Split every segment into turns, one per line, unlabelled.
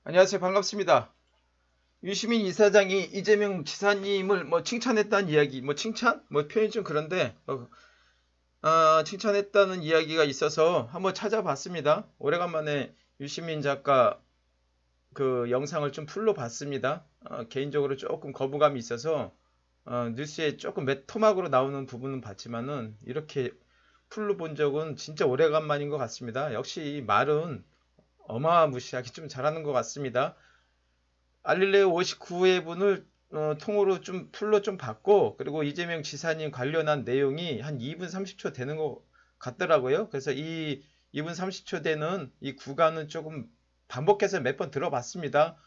안녕하세요. 반갑습니다. 유시민 이사장이 이재명 지사님을 칭찬했다는 이야기, 칭찬? 표현이 좀 그런데, 칭찬했다는 이야기가 있어서 한번 찾아봤습니다. 오래간만에 유시민 작가 그 영상을 좀 풀로 봤습니다. 개인적으로 조금 거부감이 있어서, 뉴스에 조금 토막으로 나오는 부분은 봤지만은, 이렇게 풀로 본 적은 진짜 오래간만인 것 같습니다. 역시 말은 어마무시하게 좀 잘하는 것 같습니다. 알릴레오 59회분을 통으로 좀 풀로 좀 봤고, 그리고 이재명 지사님 관련한 내용이 한 2분 30초 되는 것 같더라고요. 그래서 이 2분 30초 되는 이 구간은 조금 반복해서 몇 번 들어봤습니다.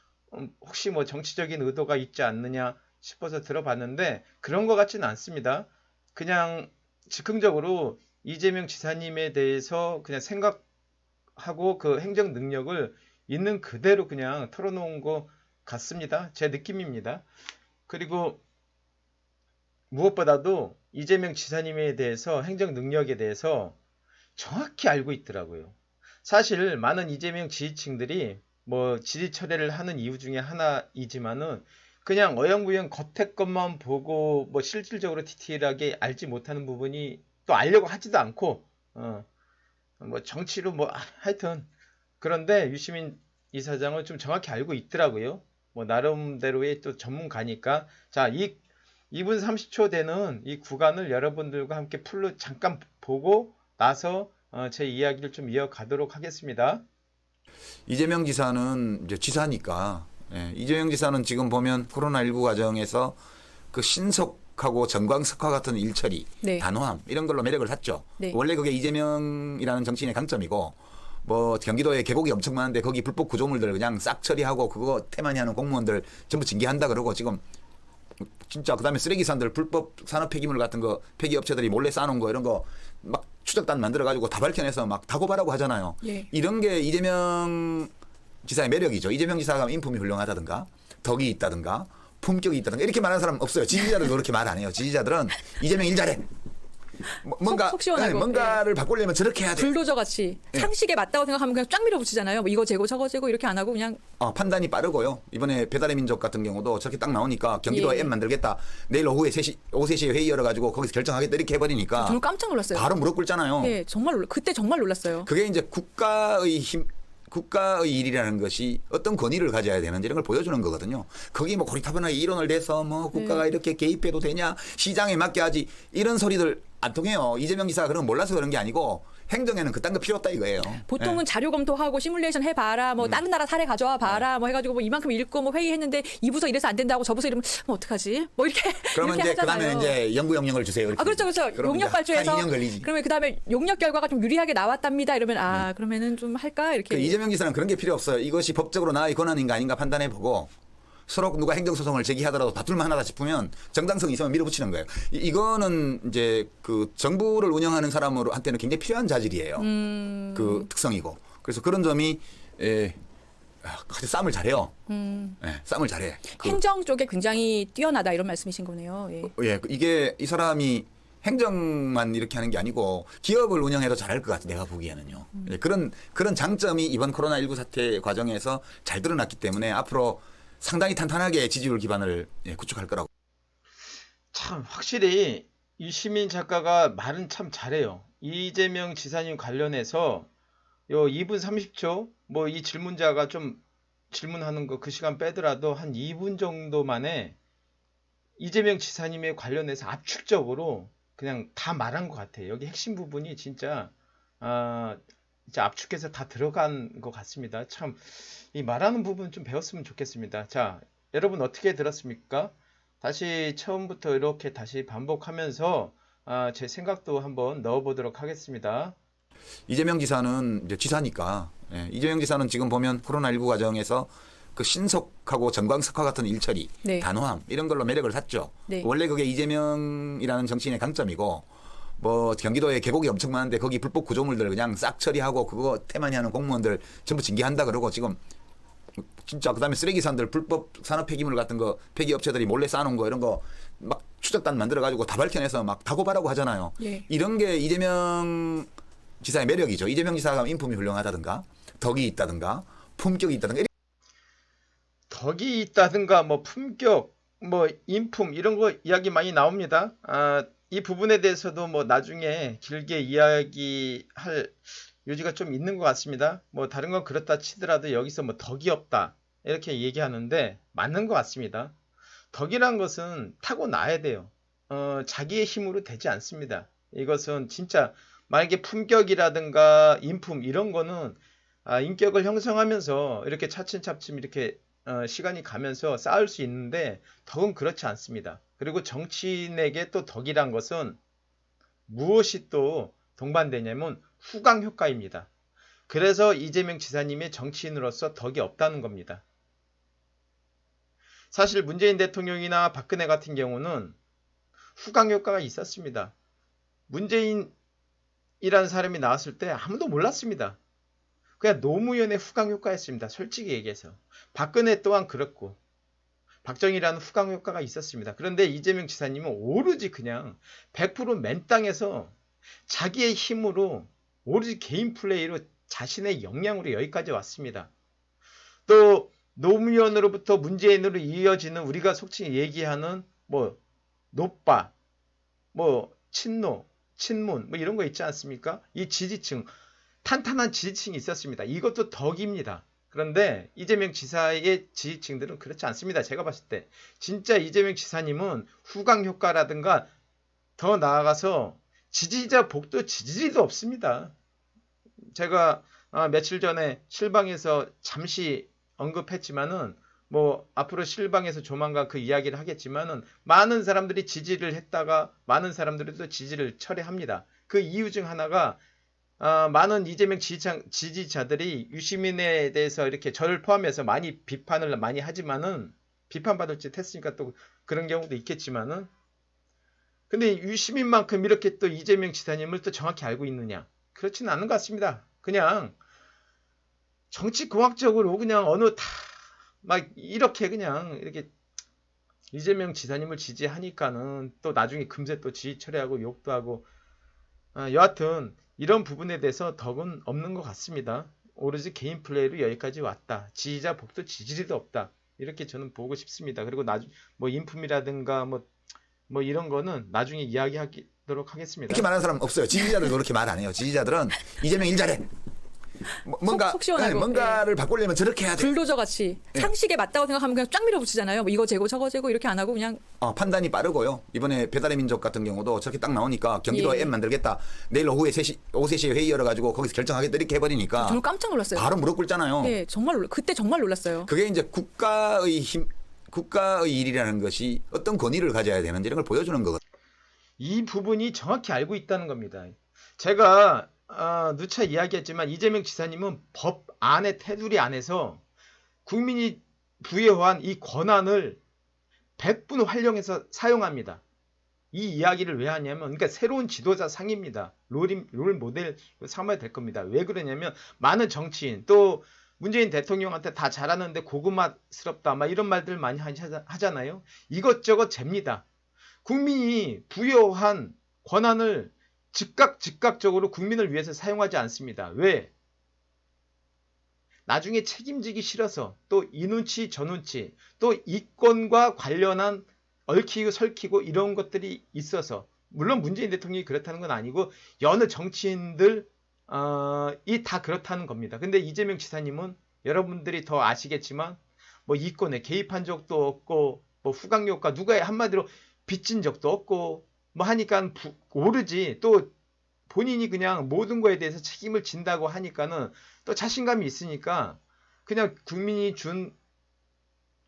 혹시 정치적인 의도가 있지 않느냐 싶어서 들어봤는데 그런 것 같지는 않습니다. 그냥 즉흥적으로 이재명 지사님에 대해서 그냥 생각하고 그 행정 능력을 있는 그대로 그냥 털어놓은 것 같습니다. 제 느낌입니다. 그리고 무엇보다도 이재명 지사님에 대해서 행정 능력에 대해서 정확히 알고 있더라고요. 사실 많은 이재명 지지층들이 지지 철회를 하는 이유 중에 하나이지만은 그냥 어영부영 겉에 것만 보고 실질적으로 디테일하게 알지 못하는 부분이 또 알려고 하지도 않고 정치로 하여튼 그런데 유시민 이사장은 좀 정확히 알고 있더라고요. 나름대로의 또 전문가니까. 자, 2분 30초 되는 이 구간을 여러분들과 함께 풀로 잠깐 보고 나서 제 이야기를 좀 이어가도록 하겠습니다.
이재명 지사는 이제 지사니까, 이재명 지사는 지금 보면 코로나19 과정에서 그 신속하고 정광석화 같은 일처리,
네.
단호함 이런 걸로 매력을 샀죠.
네.
원래 그게 이재명이라는 정치인의 강점이고, 경기도에 계곡이 엄청 많은데 거기 불법 구조물들 그냥 싹 처리하고 그거 태만히 하는 공무원들 전부 징계한다 그러고 지금 진짜 그다음에 쓰레기산들 불법 산업 폐기물 같은 거 폐기 업체들이 몰래 쌓아놓은 거 이런 거 막 추적단 만들어 가지고 다 밝혀내서 막 다 고발하고 하잖아요.
예.
이런 게 이재명 지사의 매력이죠. 이재명 지사가 인품이 훌륭하다든가 덕이 있다든가 품격이 있다든가 이렇게 말하는 사람 없어요. 지지자들도 그렇게 말 안 해요. 지지자들은 이재명 일 잘해.
속 시원하고.
뭔가를 바꾸려면 저렇게 해야 돼.
불도저 같이 상식에 맞다고 생각하면 그냥 쫙 밀어붙이잖아요. 이거 재고 저거 재고 이렇게 안 하고 그냥
판단이 빠르고요. 이번에 배달의 민족 같은 경우도 저렇게 딱 나오니까 경기도에 앱 만들겠다. 내일 오후 3시에 회의 열어가지고 거기서 결정하겠다 이렇게 해버리니까
저는 깜짝 놀랐어요.
바로 무릎 꿇잖아요.
예, 그때 정말 놀랐어요.
그게 이제 국가의 일이라는 것이 어떤 권위를 가져야 되는지 이런 걸 보여주는 거거든요. 거기 고리타분하게 이론을 대서 국가가 이렇게 개입해도 되냐, 시장에 맡게 하지 이런 소리들 안 통해요. 이재명 지사가 그런 거 몰라서 그런 게 아니고 행정에는 그딴 거 필요 없다 이거예요.
보통은 자료 검토하고 시뮬레이션 해봐라, 다른 나라 사례 가져와 봐라, 해가지고 이만큼 읽고 회의했는데 이 부서 이래서 안 된다고 저 부서 이러면 어떡하지? 이렇게
그러면
이렇게
이제 그다음에 이제 연구 영역을 주세요. 이렇게.
그렇죠. 용역 발주해서.
한 2년 걸리지.
그러면 그다음에 용역 결과가 좀 유리하게 나왔답니다. 이러면 그러면은 좀 할까 이렇게.
이재명 지사는 그런 게 필요 없어요. 이것이 법적으로 나의 권한인가 아닌가 판단해 보고. 서로 누가 행정소송을 제기하더라도 다툴만 하다 싶으면 정당성이 있으면 밀어붙이는 거예요. 이거는 이제 그 정부를 운영하는 사람으로 한테는 굉장히 필요한 자질이에요. 그 특성이고. 그래서 그런 점이 싸움을 잘해요. 싸움을 잘해.
행정 쪽에 굉장히 뛰어나다 이런 말씀이신 거네요. 예.
이게 이 사람이 행정만 이렇게 하는 게 아니고 기업을 운영해도 잘할 것 같아 내가 보기에는요. 그런 장점이 이번 코로나19 사태 과정에서 잘 드러났기 때문에 앞으로 상당히 탄탄하게 지지율 기반을 구축할 거라고.
참 확실히 유시민 작가가 말은 참 잘해요. 이재명 지사님 관련해서 요 2분 30초 이 질문자가 좀 질문하는 거 그 시간 빼더라도 한 2분 정도 만에 이재명 지사님에 관련해서 압축적으로 그냥 다 말한 것 같아요. 여기 핵심 부분이 진짜 압축해서 다 들어간 것 같습니다. 참 이 말하는 부분 좀 배웠으면 좋겠습니다. 자, 여러분 어떻게 들었습니까? 다시 처음부터 이렇게 다시 반복하면서 제 생각도 한번 넣어보도록 하겠습니다.
이재명 지사는 이제 지사니까, 이재명 지사는 지금 보면 코로나19 과정에서 그 신속하고 정광석화 같은 일처리,
네.
단호함 이런 걸로 매력을 샀죠.
네.
원래 그게 이재명이라는 정치인의 강점이고, 경기도에 계곡이 엄청 많은데 거기 불법 구조물들 그냥 싹 처리하고 그거 태만히 하는 공무원들 전부 징계한다 그러고 지금 진짜 그다음에 쓰레기산들 불법 산업 폐기물 같은 거 폐기 업체들이 몰래 쌓아놓은 거 이런 거 막 추적단 만들어 가지고 다 밝혀내서 막 다 고발하고 하잖아요.
예.
이런 게 이재명 지사의 매력이죠. 이재명 지사가 인품이 훌륭하다든가 덕이 있다든가 품격이 있다든가
덕이 있다든가 뭐 품격, 뭐 인품 이런 거 이야기 많이 나옵니다. 이 부분에 대해서도 뭐 나중에 길게 이야기할 요지가 좀 있는 것 같습니다. 뭐 다른 건 그렇다 치더라도 여기서 뭐 덕이 없다 이렇게 얘기하는데 맞는 것 같습니다. 덕이란 것은 타고나야 돼요. 자기의 힘으로 되지 않습니다. 이것은 진짜 만약에 품격이라든가 인품 이런 거는 인격을 형성하면서 이렇게 차츰차츰 이렇게 시간이 가면서 쌓을 수 있는데 덕은 그렇지 않습니다. 그리고 정치인에게 또 덕이란 것은 무엇이 또 동반되냐면 후광 효과입니다. 그래서 이재명 지사님의 정치인으로서 덕이 없다는 겁니다. 사실 문재인 대통령이나 박근혜 같은 경우는 후광 효과가 있었습니다. 문재인이라는 사람이 나왔을 때 아무도 몰랐습니다. 그냥 노무현의 후광 효과였습니다. 솔직히 얘기해서. 박근혜 또한 그렇고 박정희라는 후광 효과가 있었습니다. 그런데 이재명 지사님은 오로지 그냥 100% 맨땅에서 자기의 힘으로 오로지 개인 플레이로 자신의 역량으로 여기까지 왔습니다. 또 노무현으로부터 문재인으로 이어지는 우리가 속칭 얘기하는 뭐 노빠, 뭐 친노, 친문 뭐 이런 거 있지 않습니까? 이 지지층, 탄탄한 지지층이 있었습니다. 이것도 덕입니다. 그런데 이재명 지사의 지지층들은 그렇지 않습니다. 제가 봤을 때 진짜 이재명 지사님은 후광 효과라든가 더 나아가서 지지자 복도 지지리도 없습니다. 제가 며칠 전에 실방에서 잠시 언급했지만은 뭐 앞으로 실방에서 조만간 그 이야기를 하겠지만은 많은 사람들이 지지를 했다가 많은 사람들이 또 지지를 철회합니다. 그 이유 중 하나가 많은 이재명 지지자들이 유시민에 대해서 이렇게 저를 포함해서 많이 비판을 많이 하지만은 비판받을 짓 했으니까 또 그런 경우도 있겠지만은 근데 유시민만큼 이렇게 또 이재명 지사님을 또 정확히 알고 있느냐? 그렇지는 않은 것 같습니다. 그냥 정치공학적으로 그냥 어느 막 이렇게 그냥 이렇게 이재명 지사님을 지지하니까는 또 나중에 금세 또 지지 철회하고 욕도 하고 여하튼 이런 부분에 대해서 덕은 없는 것 같습니다. 오로지 개인 플레이로 여기까지 왔다. 지지자 복도 지지리도 없다. 이렇게 저는 보고 싶습니다. 그리고 뭐 인품이라든가 뭐 이런 거는 나중에 이야기하도록 하겠습니다.
이렇게 말하는 사람 없어요. 지지자들도 그렇게 말 안 해요. 지지자들은 이재명 일 잘해. 뭔가
속 시원하고.
뭔가를 바꾸려면 저렇게 해야 돼.
불도저 같이 상식에 맞다고 생각하면 그냥 쫙 밀어붙이잖아요. 뭐 이거 재고 저거 재고 이렇게 안 하고 그냥
판단이 빠르고요. 이번에 배달의 민족 같은 경우도 저렇게 딱 나오니까 경기도에 앱 만들겠다. 내일 오후 3시에 회의 열어가지고 거기서 결정하겠다 이렇게 해버리니까
저는 깜짝 놀랐어요.
바로 무릎 꿇잖아요.
네, 그때 정말 놀랐어요.
그게 이제 국가의 힘, 국가의 일이라는 것이 어떤 권위를 가져야 되는지 이런 걸 보여주는 거거든요.
이 부분이 정확히 알고 있다는 겁니다. 제가 누차 이야기했지만 이재명 지사님은 법 안에 테두리 안에서 국민이 부여한 이 권한을 100분 활용해서 사용합니다. 이 이야기를 왜 하냐면 그러니까 새로운 지도자 상입니다. 롤 모델 삼아야 될 겁니다. 왜 그러냐면 많은 정치인 또 문재인 대통령한테 다 잘하는데 고구마스럽다 막 이런 말들 많이 하잖아요. 이것저것 잽니다. 국민이 부여한 권한을 즉각적으로 국민을 위해서 사용하지 않습니다. 왜? 나중에 책임지기 싫어서 또 이 눈치 저 눈치 또 이권과 관련한 얽히고 설키고 이런 것들이 있어서 물론 문재인 대통령이 그렇다는 건 아니고 여느 정치인들 이 다 그렇다는 겁니다. 근데 이재명 지사님은 여러분들이 더 아시겠지만 뭐 이권에 개입한 적도 없고 뭐 후광효과 누가 한마디로 빚진 적도 없고 뭐 하니까 오르지 또 본인이 그냥 모든 거에 대해서 책임을 진다고 하니까는 또 자신감이 있으니까 그냥 국민이 준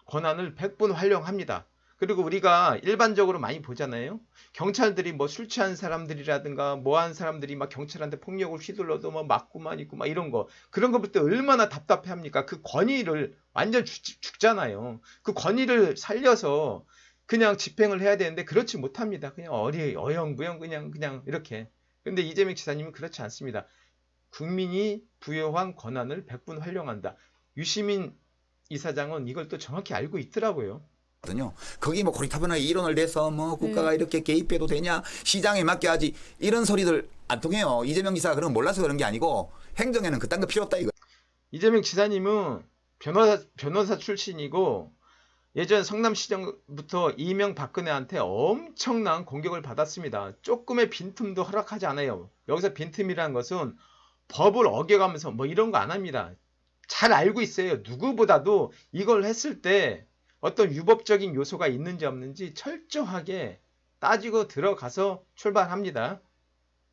권한을 100분 활용합니다. 그리고 우리가 일반적으로 많이 보잖아요. 경찰들이 뭐 술 취한 사람들이라든가 뭐한 사람들이 막 경찰한테 폭력을 휘둘러도 뭐 맞고만 있고 막 이런 거 그런 거 볼 때 얼마나 답답해 합니까? 그 권위를 완전 죽잖아요. 그 권위를 살려서 그냥 집행을 해야 되는데 그렇지 못합니다. 그냥 어영부영 그냥 이렇게. 근데 이재명 지사님은 그렇지 않습니다. 국민이 부여한 권한을 100분 활용한다. 유시민 이사장은 이걸 또 정확히 알고 있더라고요.
거기 뭐 고리타분하게 이론을 내서 뭐 국가가 이렇게 개입해도 되냐 시장에 맡겨야지 이런 소리들 안 통해요. 이재명 지사가 그런 거 몰라서 그런 게 아니고 행정에는 그딴 거 필요 없다 이거.
이재명 지사님은 변호사 출신이고 예전 성남시장부터 이명박근혜한테 엄청난 공격을 받았습니다. 조금의 빈틈도 허락하지 않아요. 여기서 빈틈이라는 것은 법을 어겨가면서 뭐 이런 거 안 합니다. 잘 알고 있어요. 누구보다도 이걸 했을 때 어떤 유법적인 요소가 있는지 없는지 철저하게 따지고 들어가서 출발합니다.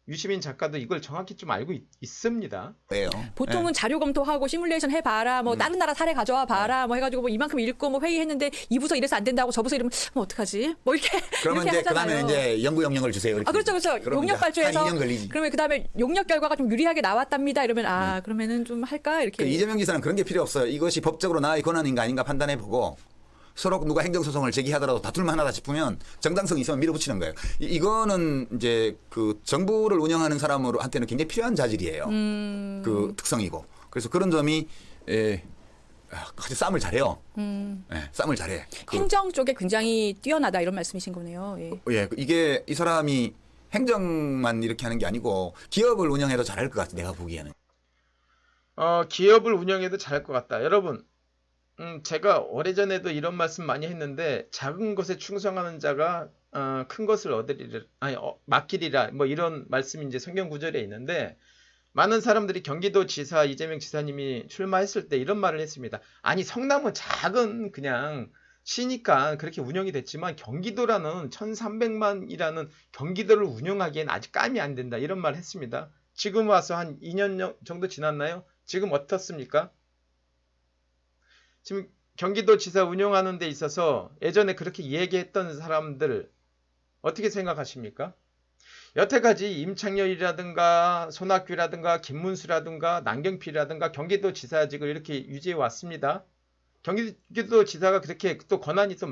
유시민 작가도 이걸 정확히 좀 알고 있습니다.
예요.
보통은 자료 검토하고 시뮬레이션 해봐라, 뭐 다른 나라 사례 가져와 봐라, 뭐 해가지고 뭐 이만큼 읽고 뭐 회의했는데 이 부서 이래서 안 된다고 저 부서 이러면 뭐 어떡하지? 뭐 이렇게
그러면
이렇게
이제 그다음에
하잖아요.
이제 연구 영역을 주세요. 이렇게.
아 그렇죠, 그렇죠.
그러면
용역
이제
발주해서
한 2년 걸리지.
그러면 그다음에 용역 결과가 좀 유리하게 나왔답니다. 이러면 아 그러면은 좀 할까 이렇게.
그 이재명 지사는 그런 게 필요 없어요. 이것이 법적으로 나의 권한인가 아닌가 판단해 보고 서로 누가 행정소송을 제기하더라도 다툴만 하다 싶으면 정당성이 있으면 밀어붙이는 거예요. 이거는 이제 그 정부를 운영하는 사람으로 한테는 굉장히 필요한 자질이에요. 그 특성이고. 그래서 그런 점이 아주 싸움을 잘해요. 예, 싸움을 잘해.
행정 쪽에 굉장히 뛰어나다 이런 말씀이신 거네요. 예.
예, 이게 이 사람이 행정만 이렇게 하는 게 아니고 기업을 운영해도 잘할 것 같아. 내가 보기에는.
기업을 운영해도 잘할 것 같다. 여러분, 제가 오래전에도 이런 말씀 많이 했는데 작은 것에 충성하는 자가 큰 것을 얻으리라, 아니 맡기리라, 뭐 이런 말씀이 이제 성경 구절에 있는데 많은 사람들이 경기도지사 이재명 지사님이 출마했을 때 이런 말을 했습니다. 아니 성남은 작은 그냥 시니까 그렇게 운영이 됐지만 경기도라는 1300만이라는 경기도를 운영하기엔 아직 감이 안 된다 이런 말을 했습니다. 지금 와서 한 2년 정도 지났나요? 지금 어떻습니까? 지금 경기도지사 운영하는 데 있어서 예전에 그렇게 얘기했던 사람들 어떻게 생각하십니까? 여태까지 임창열이라든가 손학규라든가 김문수라든가 남경필이라든가 경기도지사직을 이렇게 유지해 왔습니다. 경기도지사가 그렇게 또 권한이 또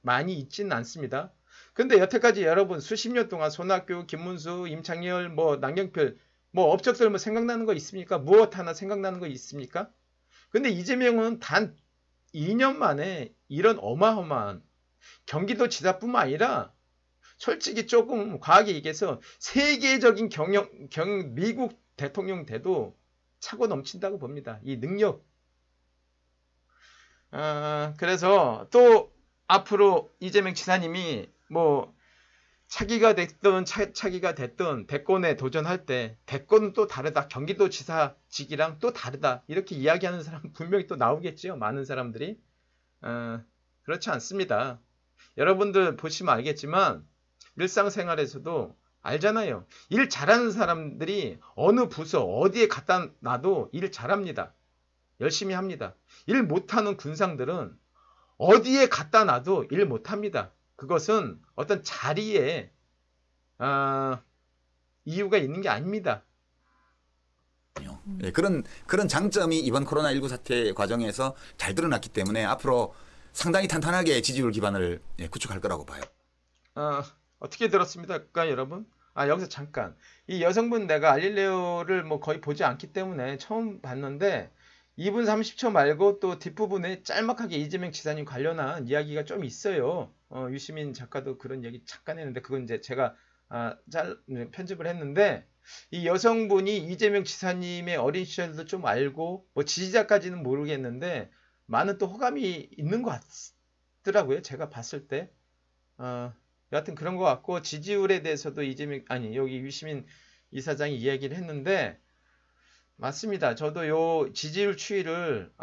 많이 있지는 않습니다. 근데 여태까지 여러분 수십 년 동안 손학규, 김문수, 임창열, 뭐 남경필 뭐 업적들 뭐 생각나는 거 있습니까? 무엇 하나 생각나는 거 있습니까? 근데 이재명은 단 2년 만에 이런 어마어마한 경기도지사뿐만 아니라 솔직히 조금 과하게 얘기해서 세계적인 미국 대통령 돼도 차고 넘친다고 봅니다. 이 능력. 그래서 또 앞으로 이재명 지사님이 뭐 차기가 됐든 차기가 됐든 대권에 도전할 때 대권은 또 다르다. 경기도지사직이랑 또 다르다. 이렇게 이야기하는 사람 분명히 또 나오겠죠. 많은 사람들이. 그렇지 않습니다. 여러분들 보시면 알겠지만 일상생활에서도 알잖아요. 일 잘하는 사람들이 어느 부서 어디에 갖다 놔도 일 잘합니다. 열심히 합니다. 일 못하는 군상들은 어디에 갖다 놔도 일 못합니다. 그것은 어떤 자리에 이유가 있는 게 아닙니다.
예, 그런 장점이 이번 코로나19 사태 과정에서 잘 드러났기 때문에 앞으로 상당히 탄탄하게 지지율 기반을 구축할 거라고 봐요.
어떻게 들었습니까, 여러분? 여기서 잠깐. 이 여성분 내가 알릴레오를 뭐 거의 보지 않기 때문에 처음 봤는데 2분 30초 말고 또 뒷부분에 짤막하게 이재명 지사님 관련한 이야기가 좀 있어요. 유시민 작가도 그런 얘기 잠깐 했는데 그건 이제 제가 편집을 했는데 이 여성분이 이재명 지사님의 어린 시절도 좀 알고 뭐 지지자까지는 모르겠는데 많은 또 호감이 있는 것 같더라고요. 제가 봤을 때. 여하튼 그런 것 같고 지지율에 대해서도 여기 유시민 이사장이 이야기를 했는데 맞습니다. 저도 요 지지율 추이를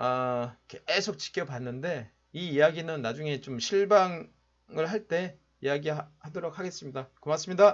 계속 지켜봤는데 이 이야기는 나중에 좀 실방을 할 때 이야기하도록 하겠습니다. 고맙습니다.